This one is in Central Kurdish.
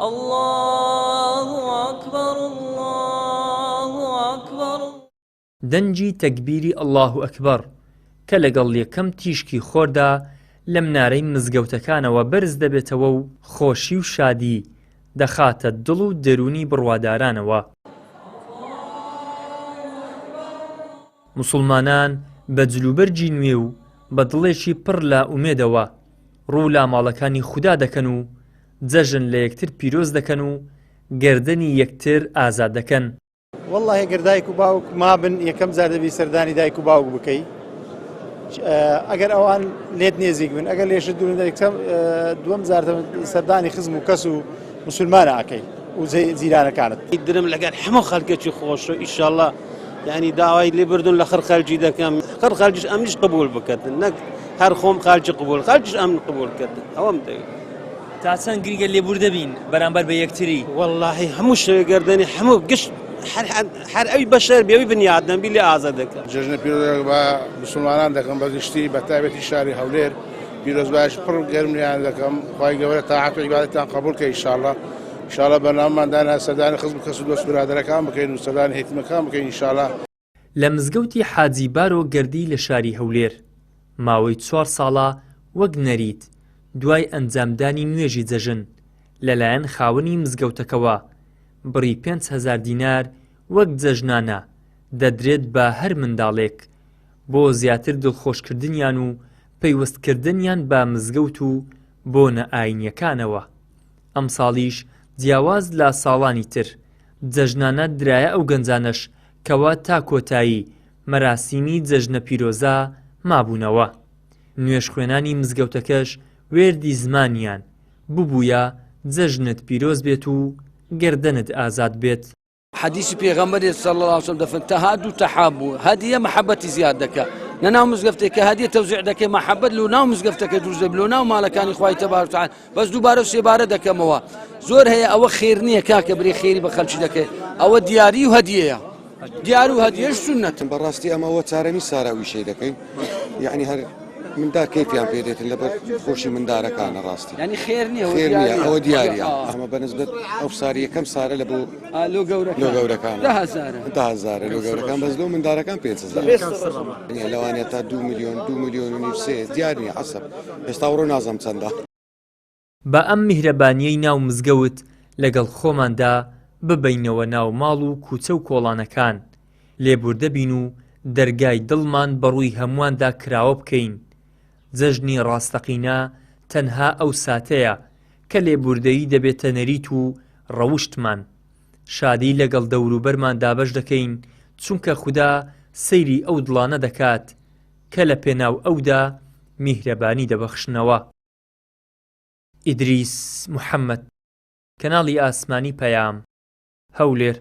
الله أكبر الله أكبر. دەنجی تەکبیری الله ئەکبەر کە لەگەڵ یەکەم تیشکی خۆردا لە منارەی مزگەوتەکانەوە بەرز دەبێتەوە و خۆشی و شادی دەخاتە دڵ و دەرونی بڕوادارانەوە. موسڵمانان بە جلوبەرجی نوێ و بە دڵێکی پڕ لە ئومێدەوە ڕوو لە ماڵەکانی خودا دەکەن و جەژن لە یەکتر پیرۆز دەکەن و گەردەنی یەکتر ئازاد دەکەن. والله هەگەر دایک و باوک مابن یەکەم جار دەبی سەردانی دایک و باوک بکەی، ئەگەر ئەوان لێت نێزیک بن، ئەگەر لێشت دووەم جار سەردانی خزم و کەس و مسلمانە ئەکەی و جیرانەکانت. درم لەگەر هەموو خەڵکێکی خۆش و ئیشەڵڵا یعنی داوای لێبردون لە خەڵکی دەکەم، خەڵکیش ئەمنیش قبول بکردن، نەک هەر خۆم خەڵکی قبول، خەڵکیش ئەمن قبولکردن. ئەوەم دەوێت تا چەند گریگە لێبور دەبین بەرامبەر بە یەکتری. واللهی هەموو شێگەردەنی هەموو گشت هەر ئەوی بەشەر بێوی بنیادنەبی لێ ئازاد دەکەن. جژنە پیرۆز بە مسلمانان دەکەم بە گشتی بە تایبەتی شاری هەولێر پیرۆزبایش پڕ گەرمیان دەکەم. خی گەورە تاعات و عیبادەتان قبول کە ئینشاءڵڵا ئینشاءڵڵا بەنامماندانا سەردانی خزم کەس و دۆست برادەرەکان بکەین و سەردانی هێتیمەکان بکەین ئینشاءڵڵا. لە مزگەوتی حاجی بارۆ گەردی لە شاری هەولێر ماوەی 4 ساڵە وەک نەریت دوای ئەنجامدانی نوێژی جەژن لەلایەن خاوەنی مزگەوتەکەوە بڕی 5,000 دینار وەک جەژنانە دەدرێت بە هەر منداڵێک بۆ زیاتر دڵخۆشکردنیان و پەیوەستکردنیان بە مزگەوت و بۆنە ئاینیەکانەوە. ئەم ساڵیش جیاواز لە ساڵانی تر جەژنانە درایە ئەو گەنجانەش کەوا تا کۆتایی مەراسیمی جەژنە پیرۆزە مابوونەوە. نوێژ خوێنانی مزگەوتەکەش وێردی زمانیان ببوویە جەژنت پیرۆز بێت و گەردەنت ئازاد بێت. حديث پیغمبر صلى الله عليه وسلم دفن تهادوا تحابوا هديه محبتي زيادك نناو مزقفتك هديه توزيع دك محبت لو ناو مزقفتك دروز لو ناو مالك ان اخوي تبارك وتعالى بس دوباره سيباره دك موا زور هي او خيرنيه كاكبري خيري بخلش دك او دياري وهديه دياري وهديه سنه براستي اما هو تارمي ساراوي شيء دك يعني هر من دار كيف يعني بيدت اللي بخوشي من دارك انا راستي يعني خيرني او دياري اما بالنسبه ابصاريه كم صار لبو لو قورك كان ده هزار لو قورك كان بس لو من دارك كان بيتزا يعني لو انا تا 2 مليون ونفسي دياري حسب يستوروا نظام صندا بە ئەم میهرەبانیەی ناو مزگەوت لەگەڵ خۆماندا ببەینەوە ناو ماڵ و کوچە و کۆڵانەکان لێبوردە بین و دەرگای دڵمان بەڕووی هەموواندا کراوە بکەین. جەژنی ڕاستەقینە تەنها ئەو ساتەیە کە لێبوردەیی دەبێتە نەریت و ڕەوشتمان شادی لەگەڵ دەوروبەرمان دابەش دەکەین چونکە خودا سەیری ئەو دڵانە دەکات کە لە پێناو ئەودا میهرەبانی دەبەخشنەوە. ئیدریس محەممەد، کەناڵی ئاسمانی پەیام، هەولێر.